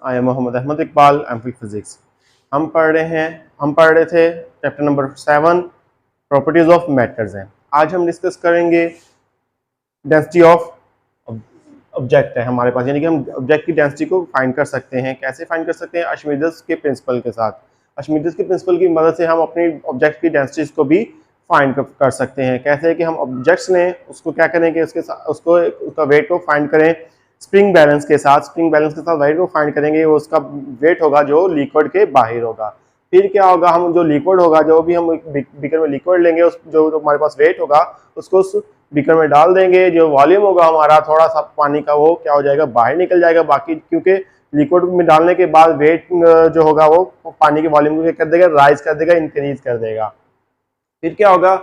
I am Mohammad Ahmad Iqbal, M Phil physics. हम पढ़ रहे थे chapter number 7 properties of matters हैं। आज हम डिस्कस करेंगे डेंसिटी ऑफ ऑब्जेक्ट है हमारे पास, यानी कि हम ऑब्जेक्ट की डेंसिटी को फाइंड कर सकते हैं। कैसे फाइंड कर सकते हैं? आर्किमिडीज के प्रिंसिपल के साथ। आर्किमिडीज के प्रिंसिपल की मदद से हम अपनी ऑब्जेक्ट की डेंसिटीज को भी फाइंड कर सकते हैं। कैसे कि हम ऑब्जेक्ट्स लें, उसको क्या करेंगे, उसके साथ उसका वेट को फाइंड करें स्प्रिंग बैलेंस के साथ। स्प्रिंग बैलेंस के साथ वेट को फाइंड करेंगे, वो उसका वेट होगा जो लिक्विड के बाहर होगा। फिर क्या होगा, हम जो लिक्विड होगा, जो भी हम बीकर में लिक्विड लेंगे, उस जो हमारे पास वेट होगा उसको उस बीकर में डाल देंगे। जो वॉल्यूम होगा हमारा थोड़ा सा पानी का, वो क्या हो जाएगा, बाहर निकल जाएगा। बाकी क्योंकि लिक्विड में डालने के बाद वेट जो होगा वो पानी के वॉल्यूम को क्या कर देगा, राइज कर देगा, इंक्रीज कर देगा। फिर क्या होगा,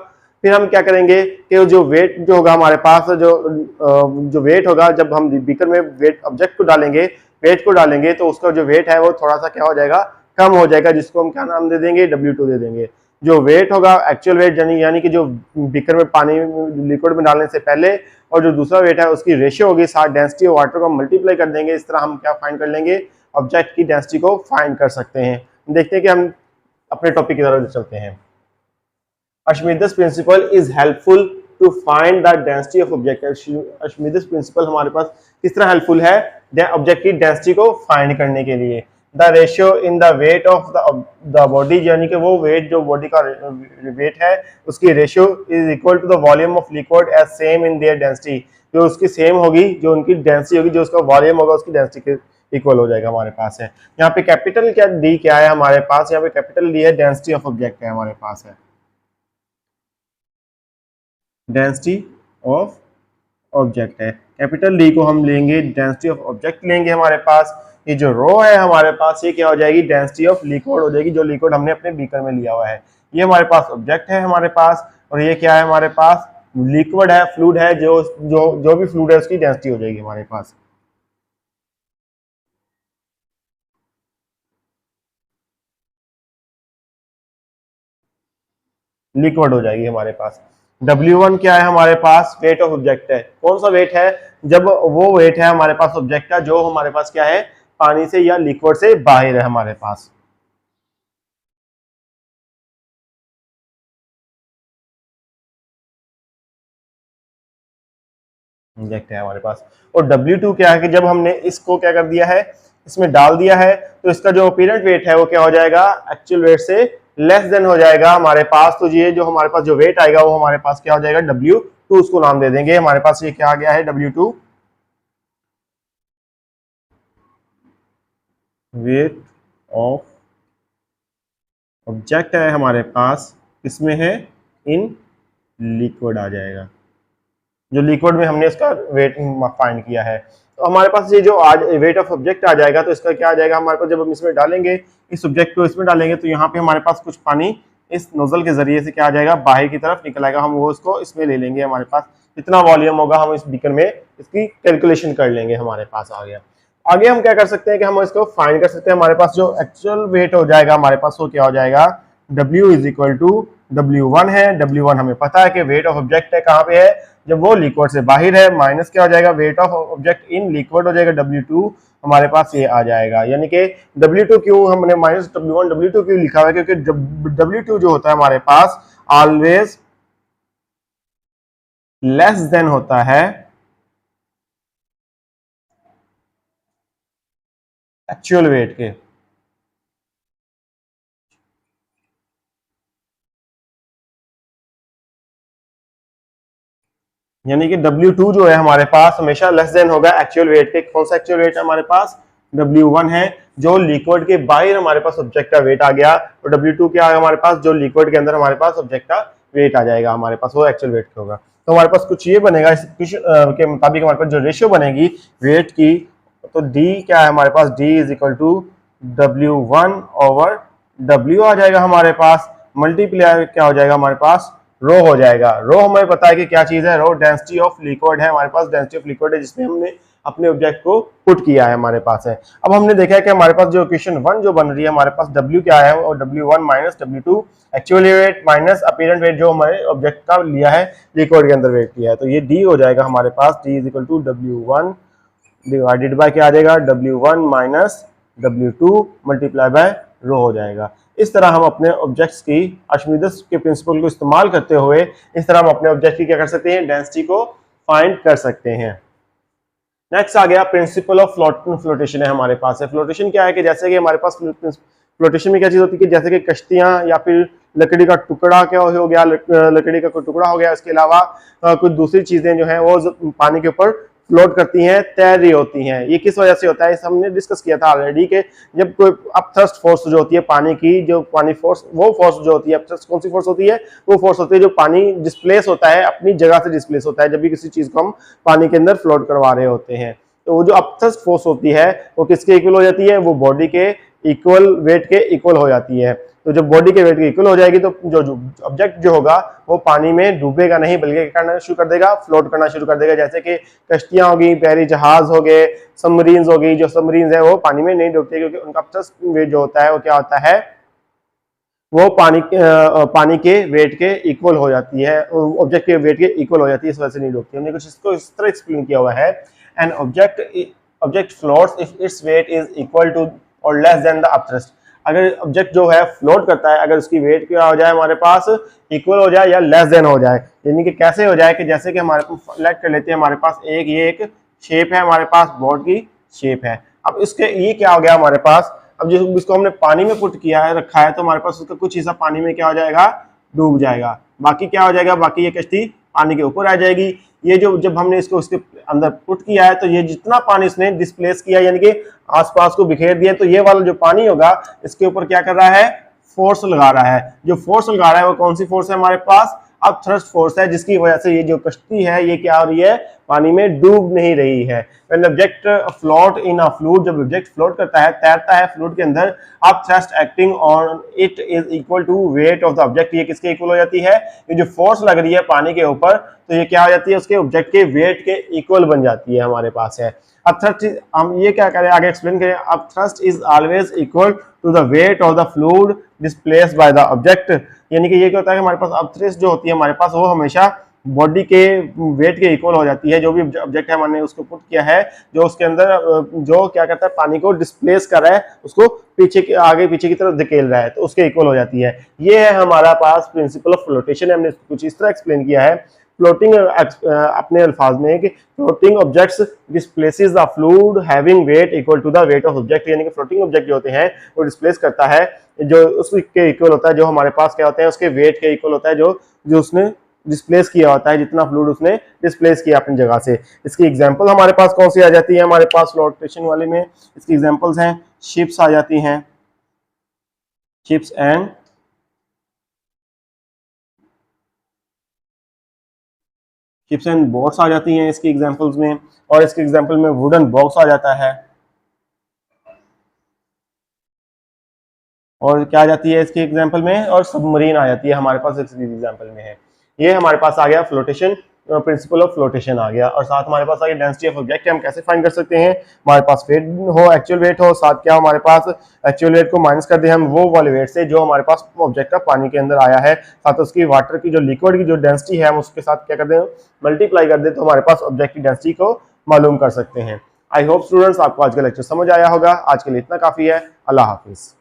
फिर हम क्या करेंगे कि जो वेट जो होगा हमारे पास, जो वेट होगा, जब हम बीकर में वेट ऑब्जेक्ट को डालेंगे, वेट को डालेंगे, तो उसका जो वेट है वो थोड़ा सा क्या हो जाएगा, कम हो जाएगा, जिसको हम क्या नाम दे देंगे, W2 दे देंगे। जो वेट होगा एक्चुअल वेट, यानी कि जो बीकर में पानी लिक्विड में डालने से पहले, और जो दूसरा वेट है उसकी रेशियो होगी, साथ डेंसिटी ऑफ वाटर को मल्टीप्लाई कर देंगे। इस तरह हम क्या फाइंड कर लेंगे, ऑब्जेक्ट की डेंसिटी को फाइंड कर सकते हैं। देखते हैं कि हम अपने टॉपिक की तरफ चलते हैं। Archimedes principle is helpful to find the density of object। Archimedes principle हमारे पास किस तरह हेल्पफुल है ऑब्जेक्ट की डेंसिटी को फाइंड करने के लिए। The ratio in the weight of the body, यानी कि वो वेट जो बॉडी का वेट है उसकी ratio is equal to the volume of liquid as same in their density. जो उसकी सेम होगी, जो उनकी डेंसिटी होगी, जो उसका वॉल्यूम होगा उसकी डेंसिटी के इक्वल हो जाएगा हमारे पास है। यहाँ पे कैपिटल क्या डी क्या है हमारे पास, यहाँ पे कैपिटल डी है डेंसिटी ऑफ ऑब्जेक्ट है हमारे पास है, डेंसिटी ऑफ ऑब्जेक्ट है। कैपिटल डी को हम लेंगे, डेंसिटी ऑफ ऑब्जेक्ट लेंगे हमारे पास। ये जो रो है हमारे पास, ये क्या हो जाएगी, डेंसिटी ऑफ लिक्विड हो जाएगी, जो लिक्विड हमने अपने बीकर में लिया हुआ है। ये हमारे पास ऑब्जेक्ट है हमारे पास, और ये क्या है हमारे पास, लिक्विड है, फ्लूइड है। जो भी फ्लूइड है उसकी डेंसिटी हो जाएगी हमारे पास। लिक्विड हो जाएगी हमारे पास। W1 क्या है हमारे पास, वेट ऑफ ऑब्जेक्ट है। कौन सा वेट है, जब वो वेट है हमारे पास ऑब्जेक्ट का जो हमारे पास क्या है, पानी से या लिक्विड से बाहर है हमारे पास। ऑब्जेक्ट है हमारे पास। और W2 क्या है कि जब हमने इसको क्या कर दिया है, इसमें डाल दिया है, तो इसका जो अपीरेंट वेट है वो क्या हो जाएगा, एक्चुअल वेट से लेस देन हो जाएगा हमारे पास। तो ये जो हमारे पास जो वेट आएगा वो हमारे पास क्या हो जाएगा, W2 उसको नाम दे देंगे हमारे पास। ये क्या आ गया है, W2 वेट ऑफ ऑब्जेक्ट है हमारे पास। इसमें है इन लिक्विड आ जाएगा, जो लिक्विड में हमने इसका वेट फाइंड किया है। तो हमारे पास ये जो आज वेट ऑफ ऑब्जेक्ट आ जाएगा, तो इसका क्या आ जाएगा हमारे पास, जब हम इसमें डालेंगे, इस ऑब्जेक्ट को इसमें डालेंगे, तो यहाँ पे हमारे पास कुछ पानी इस नोजल के जरिए से क्या आ जाएगा, बाहर की तरफ निकल आएगा। हम वो इसको इसमें ले लेंगे, हमारे पास जितना वॉल्यूम होगा हम इस बीकर में इसकी कैलकुलेशन कर लेंगे, हमारे पास आ गया। आगे हम क्या कर सकते हैं कि हम इसको फाइंड कर सकते हैं। हमारे पास जो एक्चुअल वेट हो जाएगा हमारे पास, वो क्या हो जाएगा, W is equal to W1 है। W1 हमें पता है कि वेट ऑफ ऑब्जेक्ट है, कहाँ पे है, जब वो लिक्विड से बाहर है, माइनस क्या हो जाएगा, wait of object in liquid हो जाएगा, W2 हमारे पास ये आ जाएगा। यानी कि W2 क्यों हमने माइनस W1 W2 क्यों लिखा हुआ है, क्योंकि W2 जो होता है हमारे पास ऑलवेज लेस देन होता है एक्चुअल वेट के। यानी कि W2 जो है हमारे पास हमेशा लेस देन होगा एक्चुअल वेट के। कौन सा एक्चुअल वेट है हमारे पास, W1 है, जो लिक्विड के बाहर हमारे पास ऑब्जेक्ट का वेट आ गया। और W2 क्या है हमारे पास, जो लिक्विड के अंदर हमारे पास ऑब्जेक्ट का वेट आ जाएगा हमारे पास, वो एक्चुअल वेट होगा। तो हमारे पास कुछ ये बनेगा, इस के मुताबिक हमारे पास जो रेशियो बनेगी वेट की, तो D क्या है हमारे पास, D is equal to W1 over W आ जाएगा हमारे पास, मल्टीप्लाई क्या हो जाएगा हमारे पास, रो हो जाएगा। रो हमें पता है कि क्या चीज है, रो डेंसिटी ऑफ लिक्विड है हमारे पास, डेंसिटी ऑफ लिक्विड है जिसमें हमने अपने ऑब्जेक्ट को पुट किया है हमारे पास है। अब हमने देखा है कि हमारे पास जो इक्वेशन 1 जो बन रही है हमारे पास, W क्या है, और W1 minus W2 actual weight minus apparent weight जो हमारे ऑब्जेक्ट का लिया है, लिक्विड के अंदर वेट लिया है, तो ये D हो जाएगा हमारे पास। D is equal to W1 divided by क्या आ जाएगा, W1 minus W2 multiply by रो हो जाएगा। इस तरह हम अपने ऑब्जेक्ट्स की आर्किमिडीज के प्रिंसिपल को इस्तेमाल करते हुए इस तरह हम अपने ऑब्जेक्ट की क्या कर सकते हैं, डेंसिटी को फाइंड कर सकते हैं। नेक्स्ट आ गया प्रिंसिपल ऑफ फ्लोटेशन है हमारे पास है। फ्लोटेशन क्या है कि जैसे कि हमारे पास फ्लोटेशन में क्या चीज होती है कि जैसे कि कश्तियां या फिर लकड़ी का टुकड़ा क्या हो गया, लकड़ी का कोई टुकड़ा हो गया, इसके अलावा कुछ दूसरी चीजें जो हैं वो पानी के ऊपर फ्लोट करती हैं, तैर रही होती हैं। ये किस वजह से होता है, हमने डिस्कस किया था ऑलरेडी कि जब कोई अपथ्रस्ट फोर्स जो होती है पानी की, जो पानी फोर्स, वो फोर्स जो होती है अपथ्रस्ट कौन सी फोर्स होती है, वो फोर्स होती है जो पानी डिस्प्लेस होता है, अपनी जगह से डिस्प्लेस होता है जब भी किसी चीज को हम पानी के अंदर फ्लोट करवा रहे होते हैं। तो वो जो अपथ्रस्ट फोर्स होती है वो किसके इक्वल हो जाती है, वो बॉडी के इक्वल वेट के इक्वल हो जाती है। तो जब बॉडी के वेट के इक्वल हो जाएगी तो जो ऑब्जेक्ट जो होगा वो पानी में डूबेगा नहीं, बल्कि करना शुरू कर देगा, फ्लोट करना शुरू कर देगा। जैसे कि कश्तियां होगी, बहरी जहाज हो गए, सबमरीन्स होगी। जो सबमरीन्स है वो पानी में नहीं डूबती क्योंकि उनका अपथ्रस्ट वेट जो होता है वो क्या होता है, वो पानी के वेट के इक्वल हो जाती है, ऑब्जेक्ट के वेट के इक्वल हो जाती है, इस वजह से नहीं डूबती। हमने कुछ इसको इस तरह एक्सप्लेन किया हुआ है, an object floats if its weight is equal to और लेस देन द अपथ्रस्ट। अगर ऑब्जेक्ट जो है फ्लोट करता है, अगर उसकी वेट क्या हो जाए हमारे पास, इक्वल हो जाए या लेस देन हो जाए, यानी कि कैसे हो जाए कि जैसे कि हमारे पास लेट कर लेते हैं, हमारे पास ये एक शेप है, हमारे पास बोर्ड की शेप है। अब इसके ये क्या हो गया हमारे पास, अब जिसको हमने पानी में पुट किया है, रखा है, तो हमारे पास उसका कुछ हिस्सा पानी में क्या हो जाएगा, डूब जाएगा। बाकी क्या हो जाएगा, बाकी ये कश्ती पानी के ऊपर आ जाएगी। ये जो जब हमने इसको उसके अंदर पुट किया है तो ये जितना पानी इसने डिस्प्लेस किया यानी कि आसपास को बिखेर दिया, तो ये वाला जो पानी होगा इसके ऊपर क्या कर रहा है, फोर्स लगा रहा है। जो फोर्स लगा रहा है वो कौन सी फोर्स है हमारे पास, अपथ्रस्ट फोर्स है, जिसकी वजह से ये जो कश्ती है ये क्या हो रही है, पानी में डूब नहीं रही है। When object float in a fluid, जब ऑब्जेक्ट फ्लोट करता है, तैरता है फ्लूइड के अंदर, upthrust acting on it is equal to weight of the object. ये किसके इक्वल हो जाती है, ये जो फोर्स लग रही है पानी के ऊपर, तो ये क्या हो जाती है, उसके ऑब्जेक्ट के वेट के इक्वल बन जाती है हमारे पास है। अपथ्रस्ट, हम ये क्या करें आगे एक्सप्लेन करें, upthrust is always equal to the weight of the fluid displaced by the object. यानी कि ये क्या होता है कि हमारे पास अपथ्रस्ट जो होती है हमारे पास वो हमेशा बॉडी के वेट के इक्वल हो जाती है। जो भी ऑब्जेक्ट है हमने उसको पुट किया है, जो उसके अंदर जो क्या करता है, पानी को डिस्प्लेस कर रहा है, उसको पीछे के आगे पीछे की तरफ धकेल रहा है, तो उसके इक्वल हो जाती है। ये है हमारा पास प्रिंसिपल ऑफ फ्लोटेशन। हमने कुछ इस तरह एक्सप्लेन किया है फ्लोटिंग अपने अल्फाज में कि floating objects displaces the fluid having weight equal to the weight of object. यानी कि फ्लोटिंग ऑब्जेक्ट जो होते हैं वो डिस्प्लेस करता है जो उसके इक्वल होता है, जो हमारे पास क्या होते हैं उसके वेट के इक्वल होता है, जो उसने डिस्प्लेस किया होता है, जितना फ्लूइड उसने डिस्प्लेस किया अपनी जगह से। इसकी एग्जांपल हमारे पास कौन सी आ जाती है हमारे पास फ्लोटेशन वाले में, इसकी एग्जांपल्स हैं शिप्स आ जाती हैं, शिप्स एंड बोट्स आ जाती हैं इसकी एग्जांपल्स में, और इसके एग्जांपल में वुडन बॉक्स आ जाता है, और क्या आ जाती है इसके एग्जांपल में, और सबमरीन आ जाती है हमारे पास इसकी एग्जांपल में है। ये हमारे पास आ गया फ्लोटेशन, प्रिंसिपल ऑफ फ्लोटेशन आ गया। और साथ हमारे पास आ गया डेंसिटी ऑफ ऑब्जेक्ट। हम कैसे फाइंड कर सकते हैं, हमारे पास वेट हो, एक्चुअल वेट हो, साथ क्या हमारे पास एक्चुअल वेट को माइनस कर दे हम वो वाले वेट से जो हमारे पास ऑब्जेक्ट का पानी के अंदर आया है, साथ उसकी वाटर की जो लिक्विड की जो डेंसिटी है हम उसके साथ क्या कर दें, मल्टीप्लाई कर दे, तो हमारे पास ऑब्जेक्ट की डेंसिटी को मालूम कर सकते हैं। आई होप स्टूडेंट्स आपको आज का लेक्चर समझ आया होगा। आज के लिए इतना काफी है। अल्लाह हाफिज।